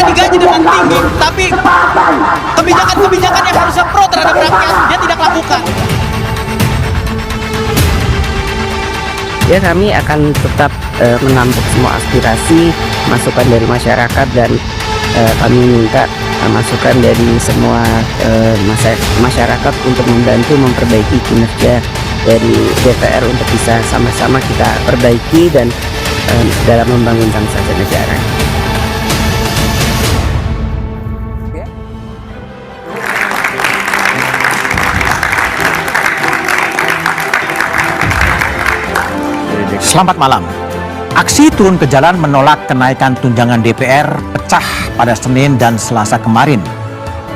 mereka digaji dengan tinggi, tapi kebijakan-kebijakan yang harusnya pro terhadap rakyat dia tidak lakukan. Ya, kami akan tetap menampung semua aspirasi, masukan dari masyarakat, dan kami minta masukan dari semua masyarakat untuk membantu memperbaiki kinerja dari DPR untuk bisa sama-sama kita perbaiki dan dalam membangun bangsa dan negara. Selamat malam. Aksi turun ke jalan menolak kenaikan tunjangan DPR pecah pada Senin dan Selasa kemarin.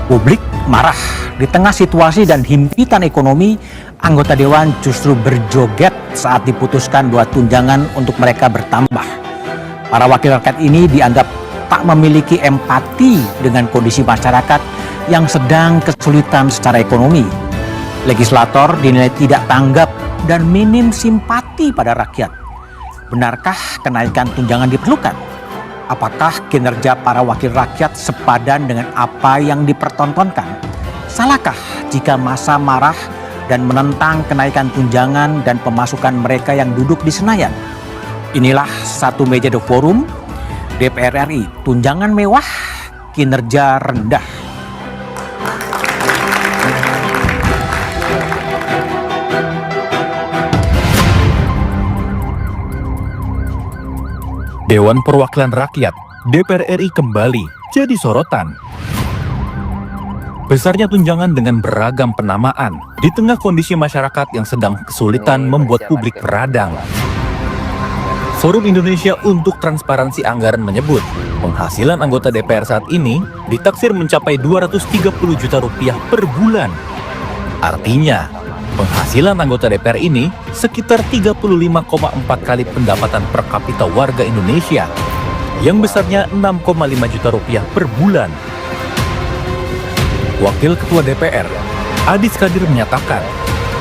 Publik marah. Di tengah situasi dan himpitan ekonomi, anggota Dewan justru berjoget saat diputuskan bahwa tunjangan untuk mereka bertambah. Para wakil rakyat ini dianggap tak memiliki empati dengan kondisi masyarakat yang sedang kesulitan secara ekonomi. Legislator dinilai tidak tanggap dan minim simpati pada rakyat. Benarkah kenaikan tunjangan diperlukan? Apakah kinerja para wakil rakyat sepadan dengan apa yang dipertontonkan? Salahkah jika massa marah dan menentang kenaikan tunjangan dan pemasukan mereka yang duduk di Senayan? Inilah satu meja The Forum, DPR RI, tunjangan mewah, kinerja rendah. Dewan Perwakilan Rakyat DPR RI kembali jadi sorotan. Besarnya tunjangan dengan beragam penamaan di tengah kondisi masyarakat yang sedang kesulitan membuat publik radang. Forum Indonesia untuk Transparansi Anggaran menyebut penghasilan anggota DPR saat ini ditaksir mencapai 230 juta rupiah per bulan. Artinya, penghasilan anggota DPR ini sekitar 35,4 kali pendapatan per kapita warga Indonesia yang besarnya 6,5 juta rupiah per bulan. Wakil Ketua DPR, Adis Kadir menyatakan,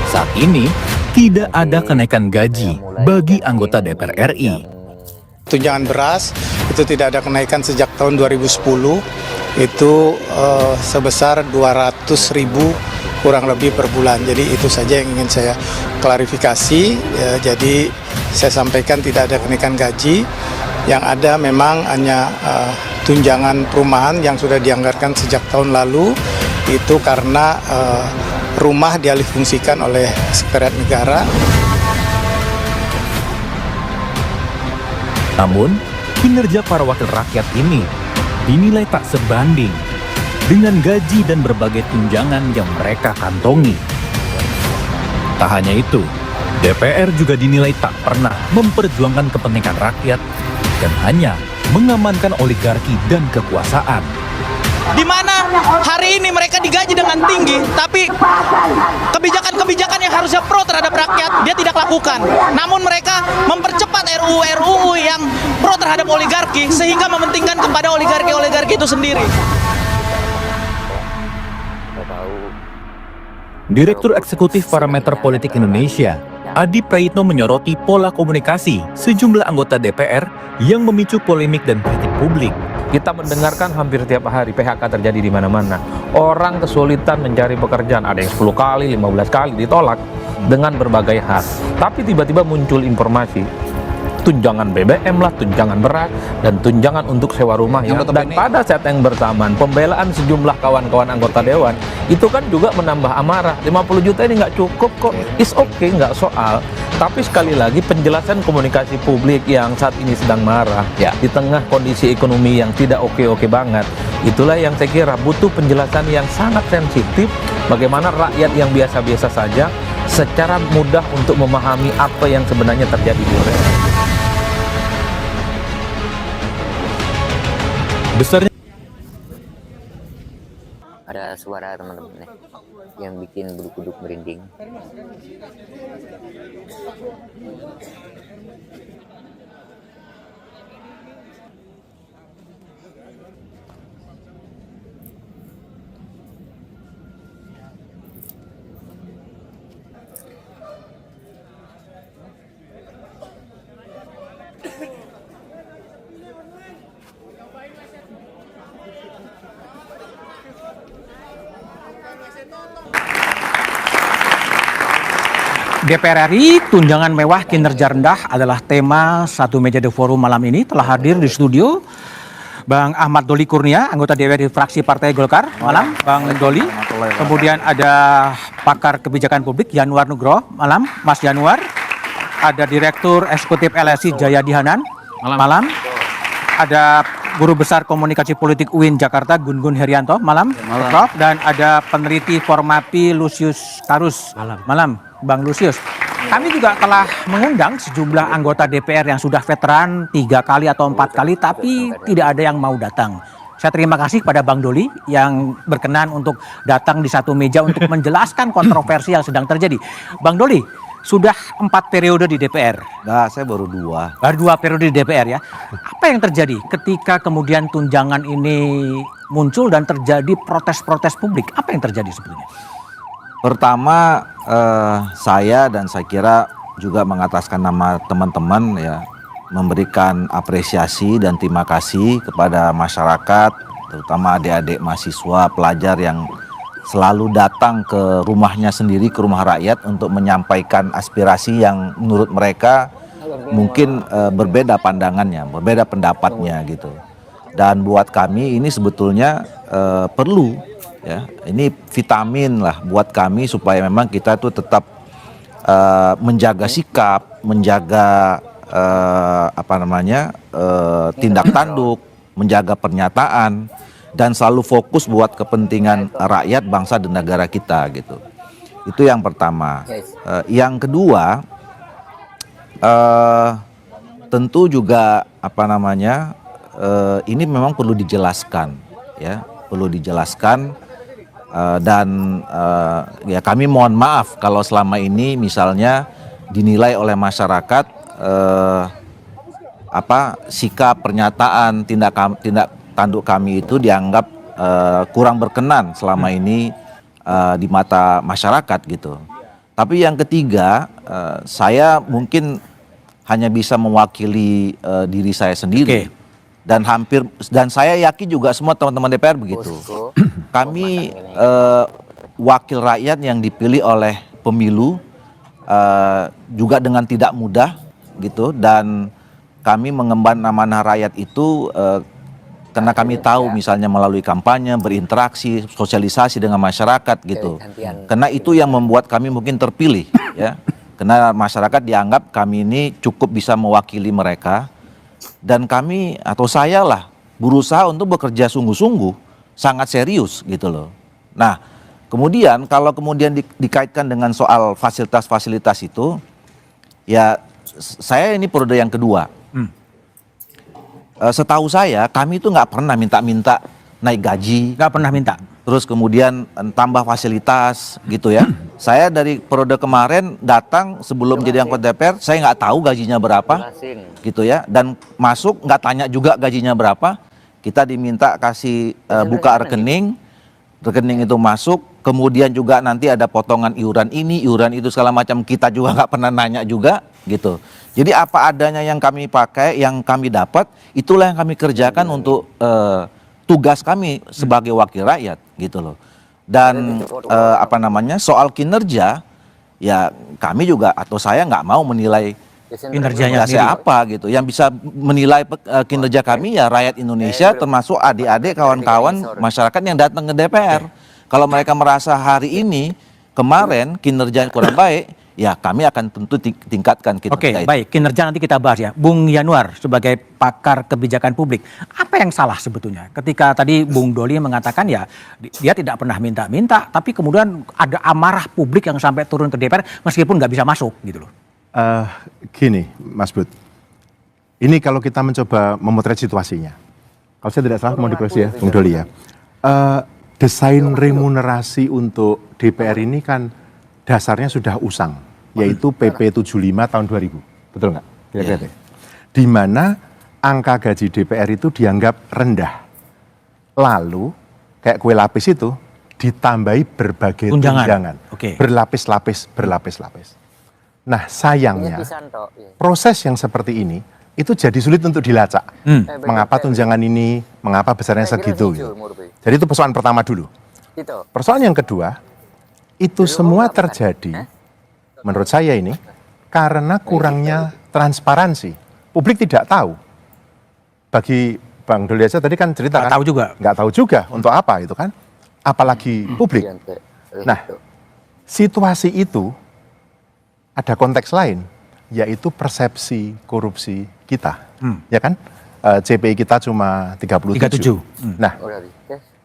saat ini tidak ada kenaikan gaji bagi anggota DPR RI. Tunjangan beras itu tidak ada kenaikan sejak tahun 2010, itu sebesar 200.000 kurang lebih per bulan. Jadi itu saja yang ingin saya klarifikasi. Jadi saya sampaikan tidak ada kenaikan gaji. Yang ada memang hanya tunjangan perumahan yang sudah dianggarkan sejak tahun lalu. Itu karena rumah dialihfungsikan oleh Sekretariat Negara. Namun, kinerja para wakil rakyat ini dinilai tak sebanding dengan gaji dan berbagai tunjangan yang mereka kantongi. Tak hanya itu, DPR juga dinilai tak pernah memperjuangkan kepentingan rakyat dan hanya mengamankan oligarki dan kekuasaan. Di mana hari ini mereka digaji dengan tinggi, tapi kebijakan-kebijakan yang harusnya pro terhadap rakyat dia tidak lakukan. Namun mereka mempercepat RUU yang pro terhadap oligarki sehingga mementingkan kepada oligarki itu sendiri. Direktur Eksekutif Parameter Politik Indonesia, Adi Prayitno menyoroti pola komunikasi sejumlah anggota DPR yang memicu polemik dan kritik publik. Kita mendengarkan hampir tiap hari PHK terjadi di mana-mana. Orang kesulitan mencari pekerjaan, ada yang 10 kali, 15 kali ditolak dengan berbagai hal. Tapi tiba-tiba muncul informasi tunjangan BBM lah, tunjangan beras, dan tunjangan untuk sewa rumah. Ya. Dan pada saat yang bersamaan, pembelaan sejumlah kawan-kawan anggota Dewan, itu kan juga menambah amarah. 50 juta ini nggak cukup kok, is okay, nggak soal. Tapi sekali lagi penjelasan komunikasi publik yang saat ini sedang marah, ya, di tengah kondisi ekonomi yang tidak oke-oke banget, itulah yang saya kira butuh penjelasan yang sangat sensitif, bagaimana rakyat yang biasa-biasa saja secara mudah untuk memahami apa yang sebenarnya terjadi di mereka. Besarnya Ada suara teman-teman yang bikin bulu kuduk merinding. DPR RI, tunjangan mewah kinerja rendah adalah tema satu meja The Forum malam ini. Telah hadir di studio Bang Ahmad Doli Kurnia, anggota DPR di fraksi Partai Golkar. Malam, Bang Doli. Kemudian ada pakar kebijakan publik Yanuar Nugroho. Malam, Mas Yanuar. Ada Direktur Eksekutif LSI Jayadi Hanan. Malam. Ada Guru Besar Komunikasi Politik UIN Jakarta Gun-Gun Herianto. Malam. Prof. Dan ada peneliti Formapi Lusius Karus. Malam, Bang Lusius. Kami juga telah mengundang sejumlah anggota DPR yang sudah veteran 3 kali atau 4 kali, tapi tidak ada yang mau datang. Saya terima kasih kepada Bang Doli yang berkenan untuk datang di satu meja untuk menjelaskan kontroversi yang sedang terjadi. Bang Doli, sudah 4 periode di DPR. Nah, saya baru 2. Baru 2 periode di DPR ya. Apa yang terjadi ketika kemudian tunjangan ini muncul dan terjadi protes-protes publik? Apa yang terjadi sebetulnya? Pertama, saya dan saya kira juga mengataskan nama teman-teman ya, memberikan apresiasi dan terima kasih kepada masyarakat, terutama adik-adik mahasiswa, pelajar yang selalu datang ke rumahnya sendiri, ke rumah rakyat untuk menyampaikan aspirasi yang menurut mereka mungkin berbeda pandangannya, berbeda pendapatnya gitu. Dan buat kami ini sebetulnya perlu ya, ini vitamin lah buat kami supaya memang kita tuh tetap menjaga sikap, menjaga tindak tanduk, menjaga pernyataan, dan selalu fokus buat kepentingan rakyat, bangsa dan negara kita gitu. Itu yang pertama. Yang kedua, tentu juga ini memang perlu dijelaskan ya, perlu dijelaskan. Dan ya kami mohon maaf kalau selama ini misalnya dinilai oleh masyarakat sikap, pernyataan, tindak tanduk kami itu dianggap kurang berkenan selama ini di mata masyarakat gitu. Tapi yang ketiga, saya mungkin hanya bisa mewakili diri saya sendiri. Dan saya yakin juga semua teman-teman DPR begitu. Kami wakil rakyat yang dipilih oleh pemilu juga dengan tidak mudah gitu, dan kami mengemban amanah rakyat itu karena kami tahu misalnya melalui kampanye, berinteraksi, sosialisasi dengan masyarakat gitu. Karena itu yang membuat kami mungkin terpilih ya. Karena masyarakat dianggap kami ini cukup bisa mewakili mereka, dan kami atau saya lah berusaha untuk bekerja sungguh-sungguh, sangat serius gitu loh. Nah, kemudian kalau kemudian dikaitkan dengan soal fasilitas-fasilitas itu, ya saya ini periode yang kedua. Setahu saya kami itu nggak pernah minta-minta naik gaji. Nggak pernah minta. Terus kemudian tambah fasilitas gitu ya. Saya dari periode kemarin datang sebelum jadi anggota DPR, saya nggak tahu gajinya berapa gitu ya. Dan masuk nggak tanya juga gajinya berapa. Kita diminta kasih buka rekening itu masuk, kemudian juga nanti ada potongan iuran ini, iuran itu segala macam, kita juga nggak pernah nanya juga gitu. Jadi apa adanya yang kami pakai, yang kami dapat, itulah yang kami kerjakan untuk tugas kami sebagai wakil rakyat gitu loh. Dan soal kinerja, ya kami juga atau saya nggak mau menilai Kinerjanya apa gitu. Yang bisa menilai kinerja kami ya rakyat Indonesia, termasuk adik-adik, kawan-kawan masyarakat yang datang ke DPR. Kalau mereka merasa hari ini, kemarin kinerja kurang baik, ya kami akan tentu tingkatkan kinerja. Oke, baik, kinerja nanti kita bahas ya. Bung Yanuar sebagai pakar kebijakan publik, apa yang salah sebetulnya? Ketika tadi Bung Doli mengatakan ya dia tidak pernah minta-minta, tapi kemudian ada amarah publik yang sampai turun ke DPR meskipun nggak bisa masuk gitu loh. Gini, Mas Bud, ini kalau kita mencoba memotret situasinya, kalau saya tidak salah mau dikoreksi ya, Bung Doli ya, desain remunerasi untuk DPR ini kan dasarnya sudah usang, yaitu PP 75 tahun 2000, betul nggak? Kira-kira. Di mana angka gaji DPR itu dianggap rendah, lalu kayak kue lapis itu ditambahi berbagai tunjangan. Berlapis-lapis. Nah sayangnya proses yang seperti ini itu jadi sulit untuk dilacak. Mengapa tunjangan ini, mengapa besarnya segitu gitu. Jadi itu persoalan pertama dulu. Persoalan yang kedua, itu semua terjadi menurut saya ini karena kurangnya transparansi. Publik tidak tahu. Bagi Bang Doli aja tadi kan cerita Nggak kan, tahu juga. nggak tahu juga untuk apa itu kan, apalagi publik. Nah, situasi itu ada konteks lain, yaitu persepsi korupsi kita, ya kan? CPI kita cuma 37. Nah,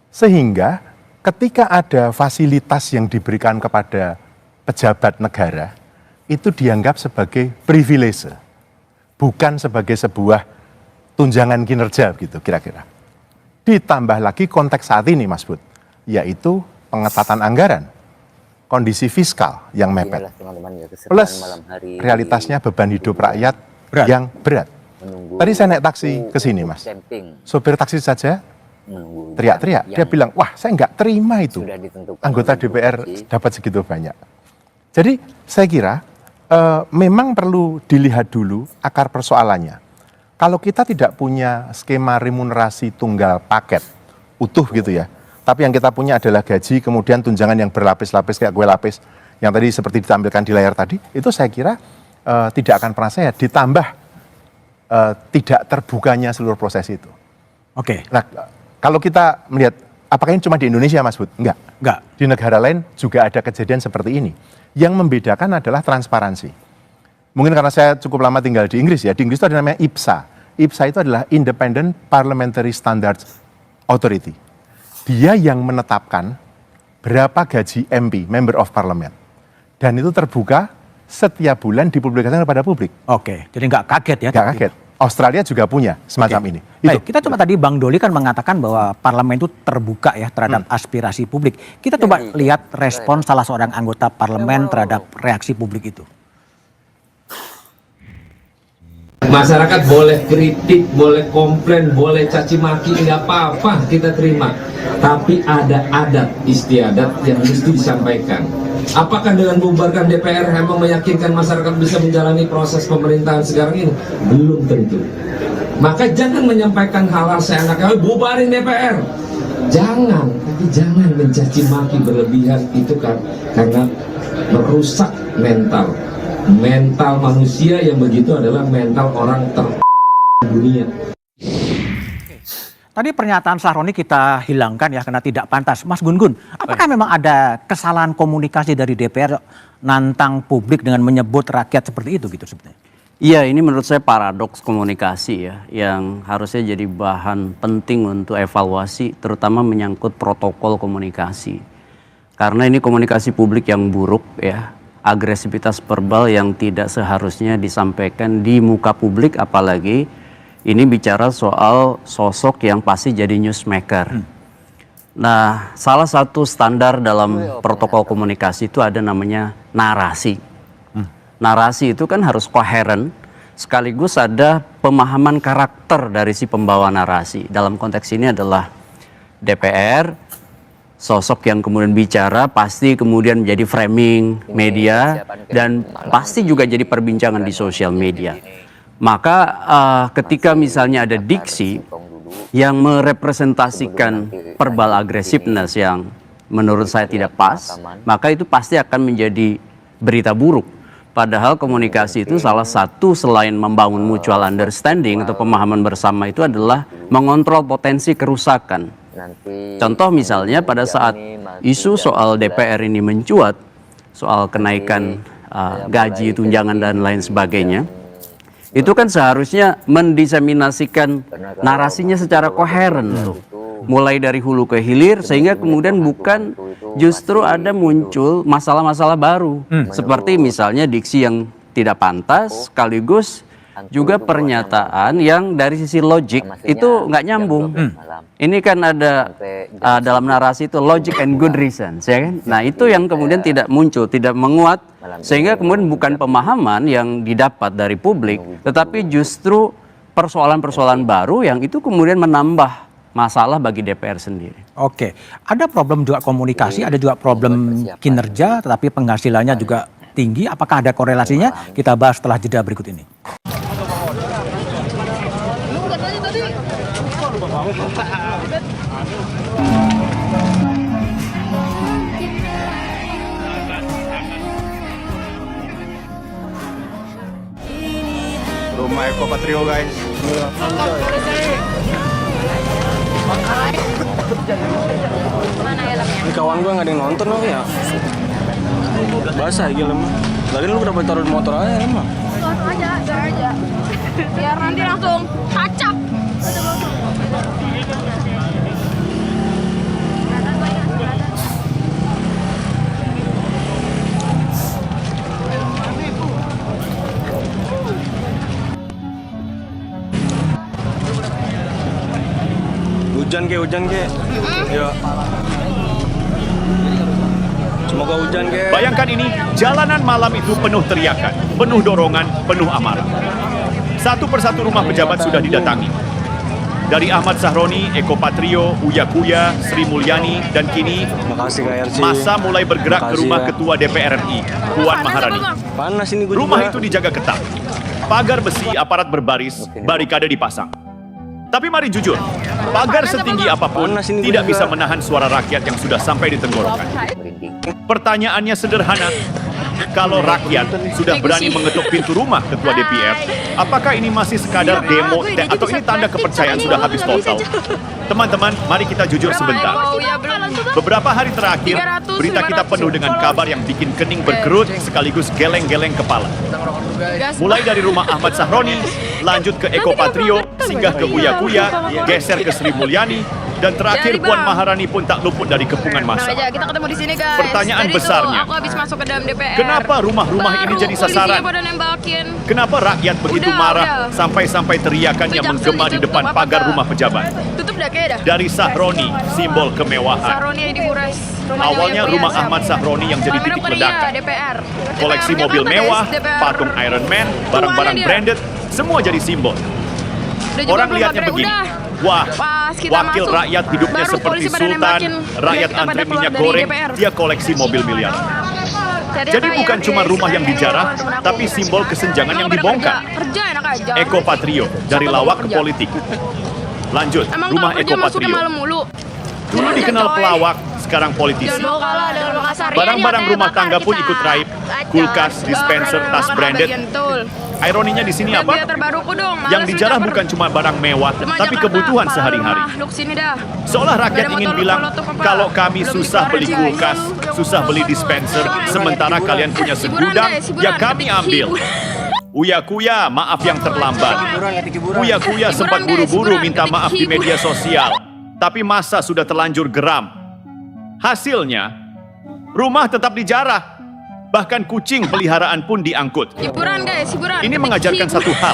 sehingga ketika ada fasilitas yang diberikan kepada pejabat negara, itu dianggap sebagai privilege, bukan sebagai sebuah tunjangan kinerja gitu kira-kira. Ditambah lagi konteks saat ini Mas Bud, yaitu pengetatan anggaran, kondisi fiskal yang mepet, plus realitasnya beban hidup rakyat yang berat. Tadi saya naik taksi ke sini Mas, sopir taksi saja teriak-teriak, dia bilang, wah saya nggak terima itu anggota DPR dapat segitu banyak. Jadi saya kira memang perlu dilihat dulu akar persoalannya. Kalau kita tidak punya skema remunerasi tunggal paket utuh gitu ya, tapi yang kita punya adalah gaji, kemudian tunjangan yang berlapis-lapis kayak kue lapis, yang tadi seperti ditampilkan di layar tadi, itu saya kira tidak akan pernah sehat, ditambah tidak terbukanya seluruh proses itu. Oke. Nah, kalau kita melihat, apakah ini cuma di Indonesia Mas Bud? Enggak. Di negara lain juga ada kejadian seperti ini. Yang membedakan adalah transparansi. Mungkin karena saya cukup lama tinggal di Inggris ya, di Inggris itu ada namanya IPSA. IPSA itu adalah Independent Parliamentary Standards Authority. Dia yang menetapkan berapa gaji MP, Member of Parliament. Dan itu terbuka setiap bulan dipublikasikan kepada publik. Oke, jadi nggak kaget ya? Nggak kaget. Australia juga punya semacam ini. Baik, kita coba tadi Bang Doli kan mengatakan bahwa parlemen itu terbuka ya terhadap aspirasi publik. Kita coba lihat respon salah seorang anggota parlemen terhadap reaksi publik itu. Masyarakat boleh kritik, boleh komplain, boleh caci maki, nggak apa-apa kita terima. Tapi ada adat istiadat yang mesti disampaikan. Apakah dengan membubarkan DPR memang meyakinkan masyarakat bisa menjalani proses pemerintahan sekarang ini? Belum tentu. Maka jangan menyampaikan hal-hal seenaknya, bubarin DPR. Jangan, tapi jangan mencaci maki berlebihan itu kan karena merusak mental manusia yang begitu adalah mental orang dunia. Tadi pernyataan Sahroni kita hilangkan ya karena tidak pantas. Mas Gun-Gun, apakah memang ada kesalahan komunikasi dari DPR nantang publik dengan menyebut rakyat seperti itu gitu sebetulnya? Iya, ini menurut saya paradoks komunikasi ya, yang harusnya jadi bahan penting untuk evaluasi, terutama menyangkut protokol komunikasi. Karena ini komunikasi publik yang buruk ya, agresivitas verbal yang tidak seharusnya disampaikan di muka publik, apalagi ini bicara soal sosok yang pasti jadi newsmaker. Nah, salah satu standar dalam protokol komunikasi itu ada namanya narasi. Narasi itu kan harus koheren, sekaligus ada pemahaman karakter dari si pembawa narasi. Dalam konteks ini adalah DPR, sosok yang kemudian bicara pasti kemudian menjadi framing media dan pasti juga jadi perbincangan di sosial media. Maka ketika misalnya ada diksi yang merepresentasikan verbal aggressiveness yang menurut saya tidak pas, maka itu pasti akan menjadi berita buruk. Padahal komunikasi itu salah satu selain membangun mutual understanding atau pemahaman bersama itu adalah mengontrol potensi kerusakan. Contoh misalnya pada saat isu soal DPR ini mencuat, soal kenaikan gaji, tunjangan dan lain sebagainya, itu kan seharusnya mendiseminasikan narasinya secara koheren tuh. Mulai dari hulu ke hilir sehingga kemudian bukan justru ada muncul masalah-masalah baru. Seperti misalnya diksi yang tidak pantas sekaligus juga pernyataan yang dari sisi logik itu nggak nyambung. Ini kan ada dalam narasi itu logic and good reasons, ya kan? Nah itu yang kemudian tidak muncul, tidak menguat, sehingga kemudian bukan pemahaman yang didapat dari publik, tetapi justru persoalan-persoalan baru yang itu kemudian menambah masalah bagi DPR sendiri. Oke, ada problem juga komunikasi, ada juga problem kinerja, tetapi penghasilannya juga tinggi. Apakah ada korelasinya? Kita bahas setelah jeda berikut ini. rumah Eko Patrio guys. Ini kawan gue nggak ada yang nonton loh ya. Basah gila mah. Lagi lu udah taruh di motor aja emang. aja. Biar nanti langsung kacap. Hujan ke. Ya. Semoga hujan ke. Bayangkan ini, jalanan malam itu penuh teriakan, penuh dorongan, penuh amarah. Satu persatu rumah pejabat sudah didatangi. Dari Ahmad Sahroni, Eko Patrio, Uya Kuya, Sri Mulyani, dan kini masa mulai bergerak ke rumah Ketua DPR RI, Puan Maharani. Panas ini Rumah itu dijaga ketat. Pagar besi aparat berbaris, barikade dipasang. Tapi mari jujur, pagar setinggi apapun tidak bisa menahan suara rakyat yang sudah sampai di tenggorokan. Pertanyaannya sederhana, kalau rakyat sudah berani mengetuk pintu rumah Ketua DPR, apakah ini masih sekadar demo atau ini tanda kepercayaan sudah habis total? Teman-teman, mari kita jujur sebentar. Beberapa hari terakhir, berita kita penuh dengan kabar yang bikin kening berkerut sekaligus geleng-geleng kepala. Mulai dari rumah Ahmad Sahroni, lanjut ke Eko Patrio, singgah ke Uya Kuya, geser ke Sri Mulyani, dan terakhir Puan Maharani pun tak luput dari kepungan massa. Kita ketemu di sini, guys. Pertanyaan Tadi besarnya, aku habis masuk ke dalam DPR. kenapa rumah-rumah ini jadi sasaran? Pada nembakin. Kenapa rakyat begitu marah sampai-sampai teriakannya menggema di depan pagar rumah pejabat? Tutup dah kayak dah. Dari Sahroni, simbol kemewahan. Sahroni yang dikuras. Awalnya rumah Ahmad Sahroni yang jadi titik ledakan. DPR. Koleksi mobil mewah, patung Iron Man, barang-barang branded, semua jadi simbol. Orang lihatnya begini, wah, wakil rakyat hidupnya seperti sultan, rakyat antri minyak goreng, dia koleksi mobil miliar. Jadi bukan cuma rumah yang dijarah, tapi simbol kesenjangan yang dibongkar. Kerja enak aja. Eko Patrio, dari lawak ke politik. Lanjut, rumah Eko Patrio. Dulu dikenal pelawak, sekarang politisi. Barang-barang rumah tangga pun ikut raib, kulkas, dispenser, tas branded. Ironinya di sini apa? Yang dijarah bukan cuma barang mewah, tapi kebutuhan sehari-hari. Seolah rakyat ingin bilang, kalau kami susah beli kulkas, susah beli dispenser, sementara kalian punya segudang, ya kami ambil. Uya Kuya, maaf yang terlambat. Uya Kuya sempat buru-buru minta maaf di media sosial, tapi masa sudah terlanjur geram. Hasilnya, rumah tetap dijarah. Bahkan kucing peliharaan pun diangkut. Hiburan guys, hiburan. Ini mengajarkan satu hal.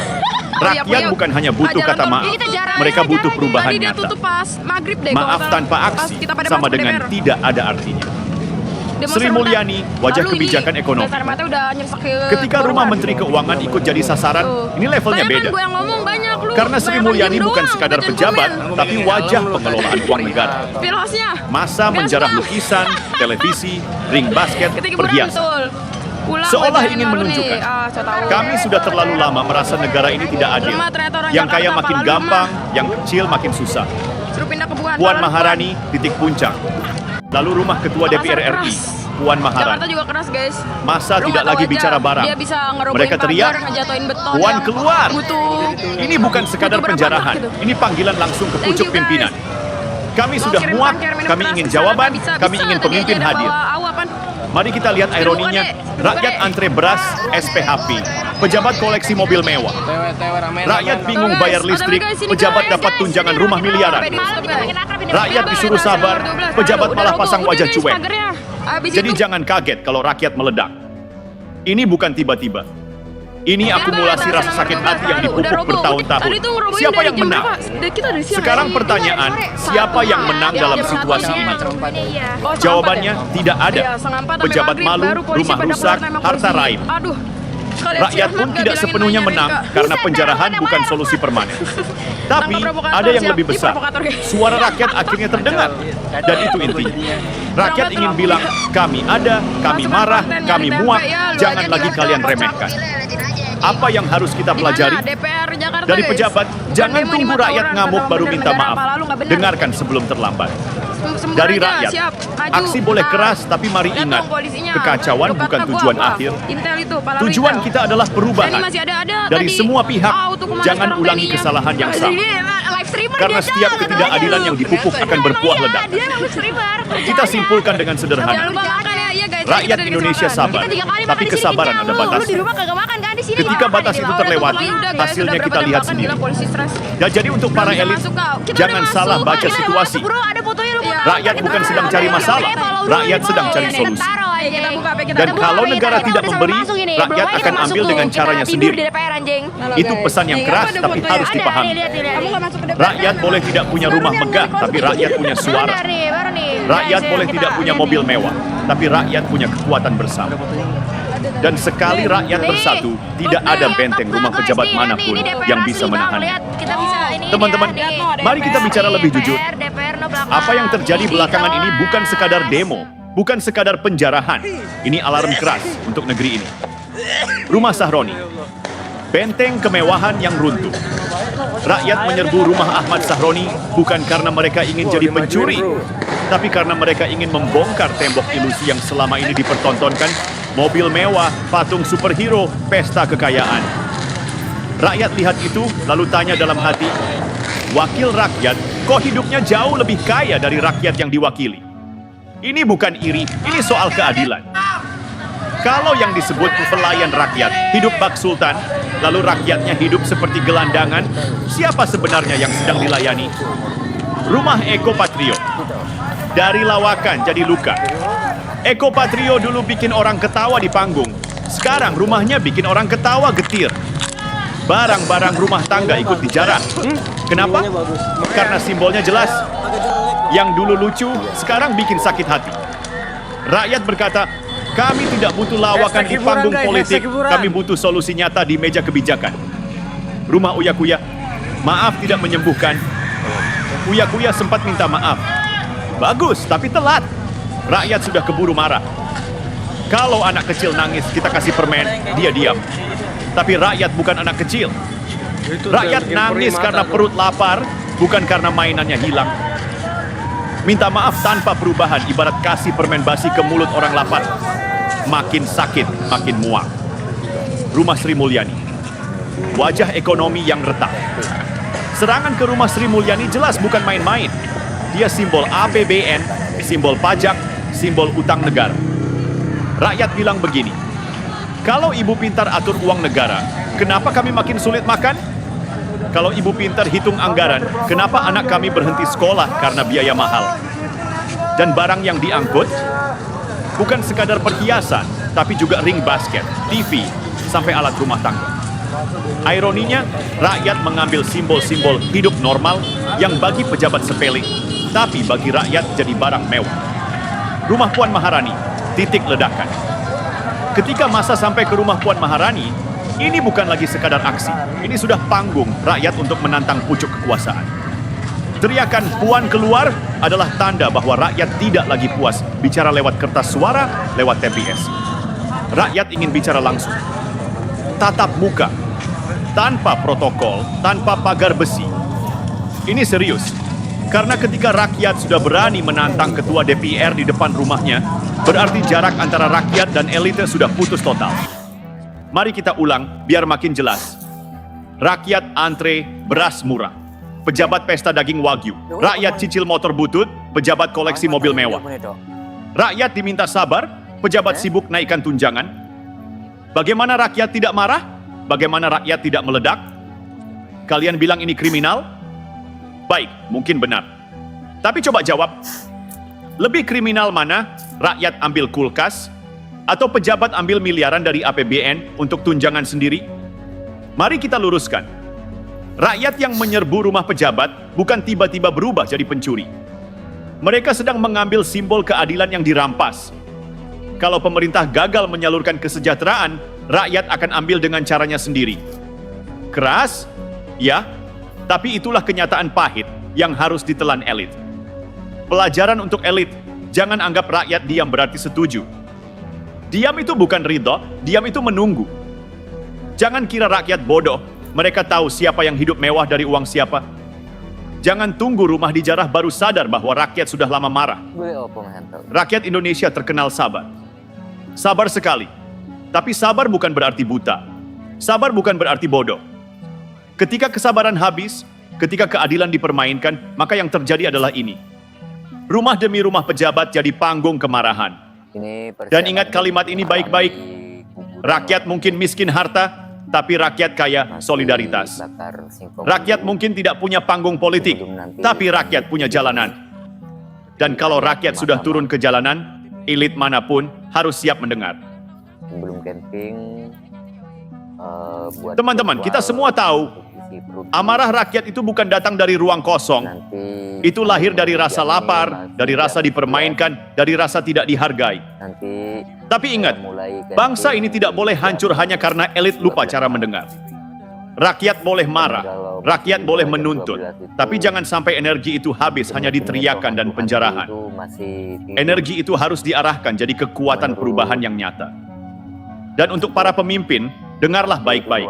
Rakyat bukan hanya butuh kata maaf. Mereka butuh perubahan nyata. Maaf tanpa aksi sama dengan tidak ada artinya. Sri Mulyani, wajah kebijakan ekonomi. Ketika rumah Menteri Keuangan ikut jadi sasaran, ini levelnya beda. Karena Sri Mulyani bukan sekadar pejabat, tapi wajah pengelolaan uang negara. Masa menjarah lukisan, televisi, ring basket, perhiasan. Seolah ingin menunjukkan, kami sudah terlalu lama merasa negara ini tidak adil. Yang kaya makin gampang, yang kecil makin susah. Puan Maharani, titik puncak. Lalu rumah Ketua DPR RI, Puan Maharani. Jakarta juga keras, guys. Masa tidak lagi bicara barang. Mereka teriak, Puan keluar. Ini bukan sekadar penjarahan, ini panggilan langsung ke pucuk pimpinan. Kami sudah muak, kami ingin jawaban, kami ingin pemimpin hadir. Mari kita lihat ironinya, rakyat antre beras SPHP, pejabat koleksi mobil mewah. Rakyat bingung bayar listrik, pejabat dapat tunjangan rumah miliaran. Rakyat disuruh sabar, pejabat malah pasang wajah cuek. Jadi jangan kaget kalau rakyat meledak. Ini bukan tiba-tiba. Ini akumulasi rasa sakit hati yang dipupuk bertahun-tahun. Siapa yang menang? Sekarang pertanyaan, siapa yang menang dalam situasi ini? Jawabannya tidak ada. Pejabat malu, rumah rusak, harta raib. Rakyat pun tidak sepenuhnya menang karena penjarahan bukan solusi permanen. Tapi ada yang lebih besar. Suara rakyat akhirnya terdengar. Dan itu intinya. Rakyat ingin bilang, kami ada, kami marah, kami muak, jangan lagi kalian remehkan. Apa yang harus kita pelajari? Dari pejabat, jangan tunggu rakyat ngamuk baru minta maaf. Dengarkan sebelum terlambat. Sembur dari aja, rakyat. siap. Maju. Aksi boleh keras, tapi mari Lihat ingat, dong polisinya. kekacauan Udah bukan kata tujuan gua, akhir. Intel itu, palang Tujuan Intel. kita adalah perubahan. Dan ini masih ada Dari tadi. semua pihak, Tuh kemana jangan sekarang ulangi Benny-nya? kesalahan yang sama. Ini live streamer Karena dia, setiap Jang. ketidakadilan yang dipupuk akan berbuah ledak. Dia live streamer. Kita simpulkan dengan Jangan sederhana. lupa makan ya, iya guys. Rakyat Kita udah Indonesia dikasih makan. sabar, Kita 3 kali tapi makan di sini, kesabaran Jang. ada batasnya. Lu di rumah kagak makan kan di sini? Ketika Makan batas di itu bawah. terlewati, Udah, guys, hasilnya udah kita berapa lihat makan, sendiri. gila, polisi stres. Ya jadi untuk para Belum bisa elit, masuk, kau. Kita jangan udah salah masuk. baca Kita udah situasi. masuk, bro. Ada fotonya lu. Rakyat bukan sedang cari masalah, rakyat sedang cari solusi. Kita buka, kita Dan buka. kalau Kita negara buka, tidak kita memberi, masuk ini. rakyat Belum lagi akan kita ambil masuk dengan tuh. caranya Kita tidur sendiri. di DPR, anjing. Itu pesan yang keras tapi harus dipahami. Kamu nggak masuk ke DPR. Rakyat boleh tidak punya rumah megah, tapi rakyat punya suara. Baru nih. Rakyat Guys, boleh kita tidak punya lihat mobil nih. mewah, tapi rakyat punya kekuatan bersama. Dan sekali rakyat bersatu, tidak ada benteng rumah pejabat manapun yang bisa menahannya. Teman-teman, mari kita bicara lebih jujur. Apa yang terjadi belakangan ini bukan sekadar demo, bukan sekadar penjarahan. Ini alarm keras untuk negeri ini. Rumah Sahroni, benteng kemewahan yang runtuh. Rakyat menyerbu rumah Ahmad Sahroni bukan karena mereka ingin jadi pencuri, tapi karena mereka ingin membongkar tembok ilusi yang selama ini dipertontonkan, mobil mewah, patung superhero, pesta kekayaan. Rakyat lihat itu lalu tanya dalam hati, wakil rakyat kok hidupnya jauh lebih kaya dari rakyat yang diwakili? Ini bukan iri, ini soal keadilan. Kalau yang disebut pelayan rakyat hidup bak sultan, lalu rakyatnya hidup seperti gelandangan, siapa sebenarnya yang sedang dilayani? Rumah Eko Patrio. Dari lawakan jadi luka. Eko Patrio dulu bikin orang ketawa di panggung. Sekarang rumahnya bikin orang ketawa getir. Barang-barang rumah tangga ikut dijarah. Kenapa? Karena simbolnya jelas. Yang dulu lucu, sekarang bikin sakit hati. Rakyat berkata, kami tidak butuh lawakan di panggung politik, kami butuh solusi nyata di meja kebijakan. Rumah Uya Kuya, maaf tidak menyembuhkan. Uya Kuya sempat minta maaf. Bagus, tapi telat. Rakyat sudah keburu marah. Kalau anak kecil nangis, kita kasih permen, dia diam. Tapi rakyat bukan anak kecil. Rakyat nangis karena perut lapar, bukan karena mainannya hilang. Minta maaf tanpa perubahan, ibarat kasih permen basi ke mulut orang lapar. Makin sakit, makin muak. Rumah Sri Mulyani. Wajah ekonomi yang retak. Serangan ke rumah Sri Mulyani jelas bukan main-main. Dia simbol APBN, simbol pajak, simbol utang negara. Rakyat bilang begini, kalau ibu pintar atur uang negara, kenapa kami makin sulit makan? Kalau ibu pintar hitung anggaran, kenapa anak kami berhenti sekolah karena biaya mahal? Dan barang yang diangkut, bukan sekadar perhiasan, tapi juga ring basket, TV, sampai alat rumah tangga. Ironinya, rakyat mengambil simbol-simbol hidup normal yang bagi pejabat sepele, tapi bagi rakyat jadi barang mewah. Rumah Puan Maharani, titik ledakan. Ketika masa sampai ke rumah Puan Maharani, ini bukan lagi sekadar aksi. Ini sudah panggung rakyat untuk menantang pucuk kekuasaan. Teriakan Puan keluar adalah tanda bahwa rakyat tidak lagi puas bicara lewat kertas suara, lewat TPS. Rakyat ingin bicara langsung. Tatap muka, tanpa protokol, tanpa pagar besi. Ini serius, karena ketika rakyat sudah berani menantang ketua DPR di depan rumahnya, berarti jarak antara rakyat dan elite sudah putus total. Mari kita ulang, biar makin jelas. Rakyat antre beras murah. Pejabat pesta daging wagyu, rakyat cicil motor butut, pejabat koleksi mobil mewah. Rakyat diminta sabar, pejabat sibuk naikkan tunjangan. Bagaimana rakyat tidak marah? Bagaimana rakyat tidak meledak? Kalian bilang ini kriminal? Baik, mungkin benar. Tapi coba jawab, lebih kriminal mana rakyat ambil kulkas atau pejabat ambil miliaran dari APBN untuk tunjangan sendiri? Mari kita luruskan. Rakyat yang menyerbu rumah pejabat bukan tiba-tiba berubah jadi pencuri. Mereka sedang mengambil simbol keadilan yang dirampas. Kalau pemerintah gagal menyalurkan kesejahteraan, rakyat akan ambil dengan caranya sendiri. Keras? Ya, tapi itulah kenyataan pahit yang harus ditelan elit. Pelajaran untuk elit, jangan anggap rakyat diam berarti setuju. Diam itu bukan ridho, diam itu menunggu. Jangan kira rakyat bodoh. Mereka tahu siapa yang hidup mewah dari uang siapa. Jangan tunggu rumah dijarah baru sadar bahwa rakyat sudah lama marah. Rakyat Indonesia terkenal sabar. Sabar sekali. Tapi sabar bukan berarti buta. Sabar bukan berarti bodoh. Ketika kesabaran habis, ketika keadilan dipermainkan, maka yang terjadi adalah ini. Rumah demi rumah pejabat jadi panggung kemarahan. Dan ingat kalimat ini baik-baik. Rakyat mungkin miskin harta, tapi rakyat kaya solidaritas. Rakyat mungkin tidak punya panggung politik, tapi rakyat punya jalanan. Dan kalau rakyat sudah turun ke jalanan, elit manapun harus siap mendengar. Teman-teman, kita semua tahu, amarah rakyat itu bukan datang dari ruang kosong. Itu lahir dari rasa lapar, dari rasa dipermainkan, dari rasa tidak dihargai. Tapi ingat, bangsa ini tidak boleh hancur hanya karena elit lupa cara mendengar. Rakyat boleh marah, rakyat boleh menuntut, tapi jangan sampai energi itu habis hanya di teriakan dan penjarahan. Energi itu harus diarahkan jadi kekuatan perubahan yang nyata. Dan untuk para pemimpin, dengarlah baik-baik.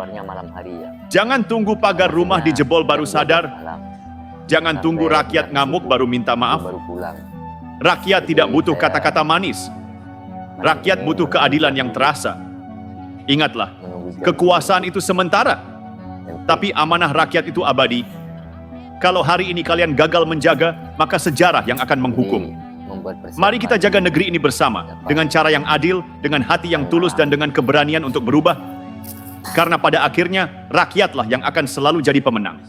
Jangan tunggu pagar rumah dijebol baru sadar. Jangan tunggu rakyat ngamuk baru minta maaf. Rakyat tidak butuh kata-kata manis. Rakyat butuh keadilan yang terasa. Ingatlah, kekuasaan itu sementara, tapi amanah rakyat itu abadi. Kalau hari ini kalian gagal menjaga, maka sejarah yang akan menghukum. Mari kita jaga negeri ini bersama, dengan cara yang adil, dengan hati yang tulus, dan dengan keberanian untuk berubah. Karena pada akhirnya, rakyatlah yang akan selalu jadi pemenang.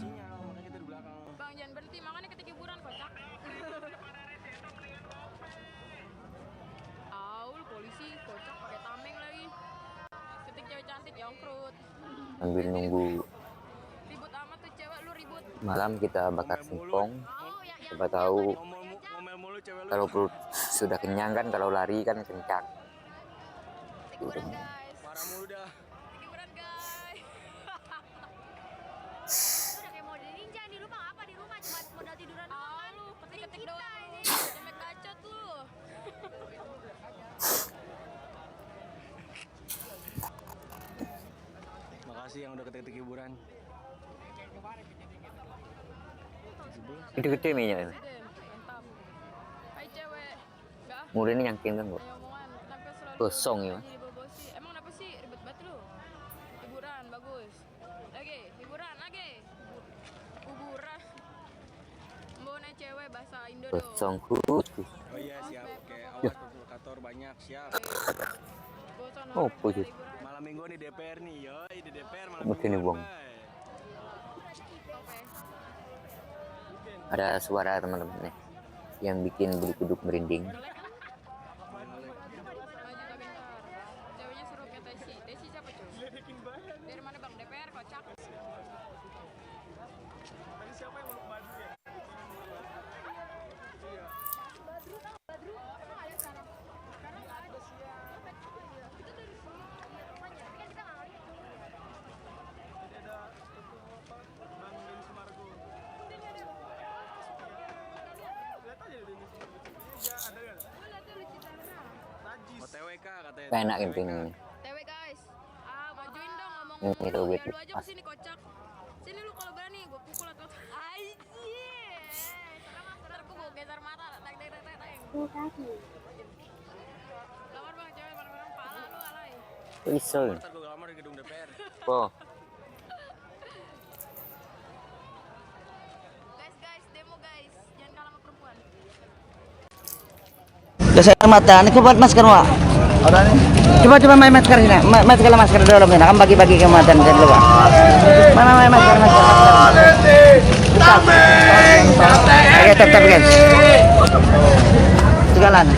Sambil nunggu malam kita bakar singkong. Coba tahu kalau perut sudah kenyang kan, kalau lari kan kencang. Makasih yang udah ketik-ketik hiburan. Gede-gede minyak. Mudah ini nyangkin kan kok. Gosong ya. Emang kenapa sih ribet banget lu? Hiburan bagus. Lagi, hiburan lagi. Kuburan. Mbona cewek bahasa Indo dong. Gosong kut. Oh iya siap. Oke, awas provokator banyak, siap. Oh, pujuk. Malam minggu di DPR nih, yoi di DPR malam Mesti nih buang. Ada suara teman-teman nih yang bikin bulu kuduk merinding. Enak camping ini. TW guys. Majuin dong ngomong. Ini tuh gue Lu aja kesini kocak. Sini lu kalau berani gua pukul atau ntar gua bawa geser mata. Lamar bang cewek bareng-bareng pala lu alay. Pisau. Ntar gue lamar di gedung DPR. Oh. Guys, demo guys. Jangan kalah sama perempuan. Geser mata, ini kau buat masker Wak. Coba main masker sini, masker dulu sini, akan bagi-bagi ke mata dulu Wak. Main masker. Oke, tetap guys. Segalan.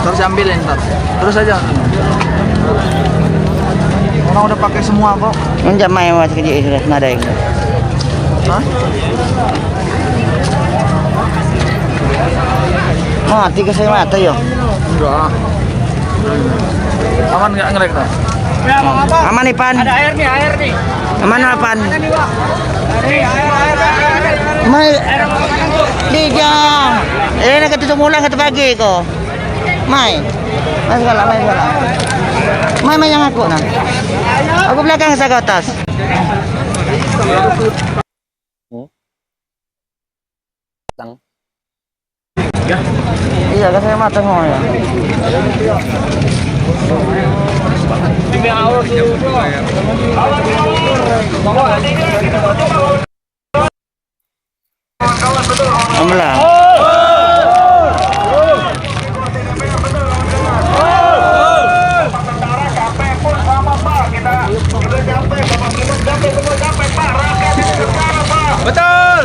Terus ambilin ntar, terus aja. Orang udah pakai semua kok. Enggak main mas kecil sudah nada yang. Hah? Mati ke saya mata yo. Enggak. Aman nggak ngerek tuh? Aman nih Pan. Ada air nih. Aman Pan. Air. Mai. Dijam. Nak ketemu ulang kata pagi ko. Mai. Mas kalah. Mama yang aku nah. Aku belakang saya ke atas. Iya, kan saya matang semuanya. Amlah. Betul.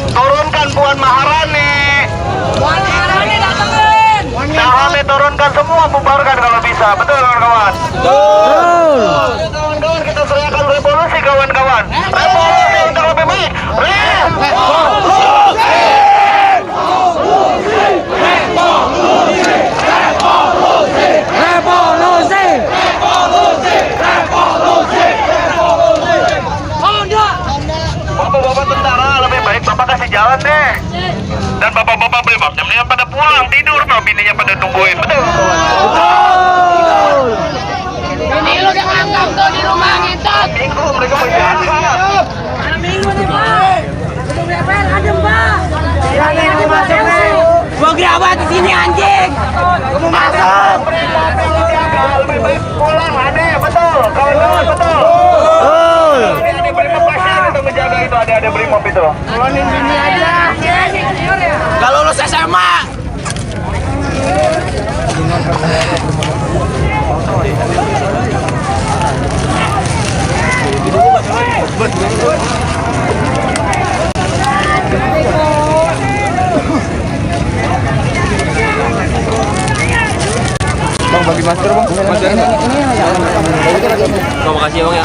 Turunkan Puan Maharani. Puan Maharani datangin. Sahame turunkan semua, bubarkan kalau bisa. Betul kawan-kawan. Betul. Kawan-kawan kita serahkan revolusi kawan-kawan. Revolusi untuk lebih baik. Bapak-bapak tentara lebih baik Bapak kasih jalan deh. Dan bapak-bapak brimob mendingan pada pulang tidur, no bininya pada tungguin. Betul. Betul. Ini lu udah ngangkap tuh di rumah ngentot. Minggu mereka berjalan. Minggu nih Pak. Itu DPR ada Mbak. Ini masuk nih. Gua gerabat di sini anjing. Gua mau masuk. Lebih baik pulang ada, betul. Kawan-kawan betul. Betul. Ini brimob pasti untuk menjaga itu ada brimob itu. Pulang sini aja. Kalau lulus SMA. Bang, bagi masker bang. Masker ini makasih bang ya.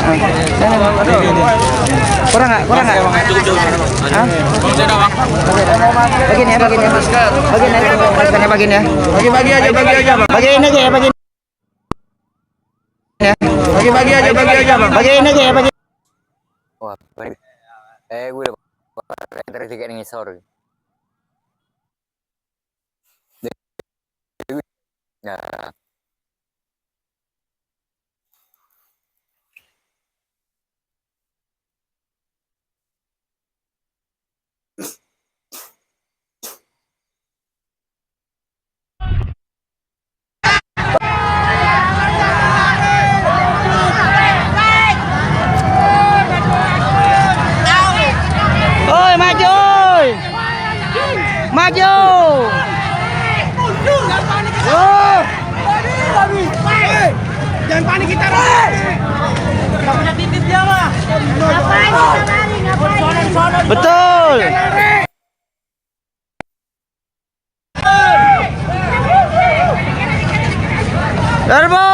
Kurang nggak? Hah? Bagiin ya. Maskernya bagiin ya. Bagi aja bang. Bagiin aja ya, bagiin. Bagi aja bang. Bagiin aja ya, bagiin. Wah, gue udah dari tiket ngisor. Nah. Oi, maju! Maju! Jangan panik kita, Ray. Enggak punya titik dia mah. Ngapain? Betul. Turbo.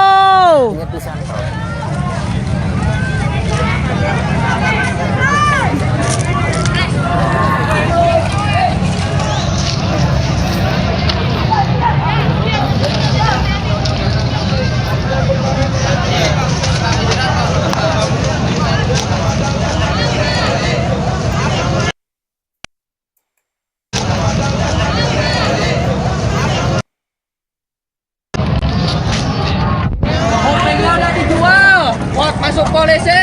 Masuk polisi.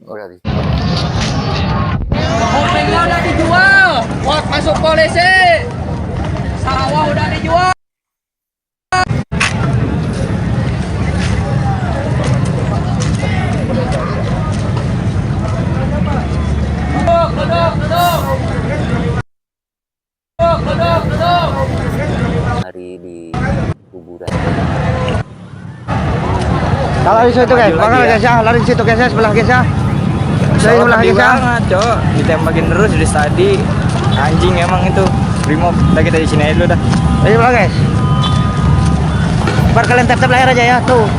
Udah di. Hopengnya udah dijual. Buat masuk polisi. Sawah udah dijual. Duduk. Hari di kuburan. Kalau di situ guys, bakal guys ya, lari di situ guys ya, sebelah guys ya. Saya sebelah guys ya. Cok, ditembakin terus dari tadi. Anjing emang itu. Brimob, kita di sini aja dulu dah. Ayo sebelah guys. Bar kalian tap-tap layar aja ya, tuh.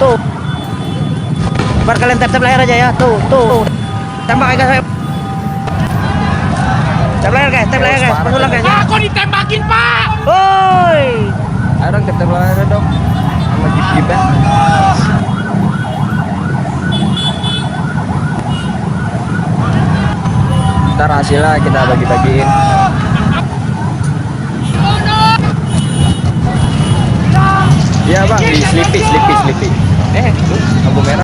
Bar kalian tap-tap layar aja ya, tuh. Tembak guys saya. Tap layar guys, pesulang guys. Aku ditembakin, Pak. Woi. Ayo dong, tap layar dong. Sama jeep-jeepan. Ntar hasilnya kita bagi-bagiin. Iya bang, di Sleepy. Tuh, lampu merah.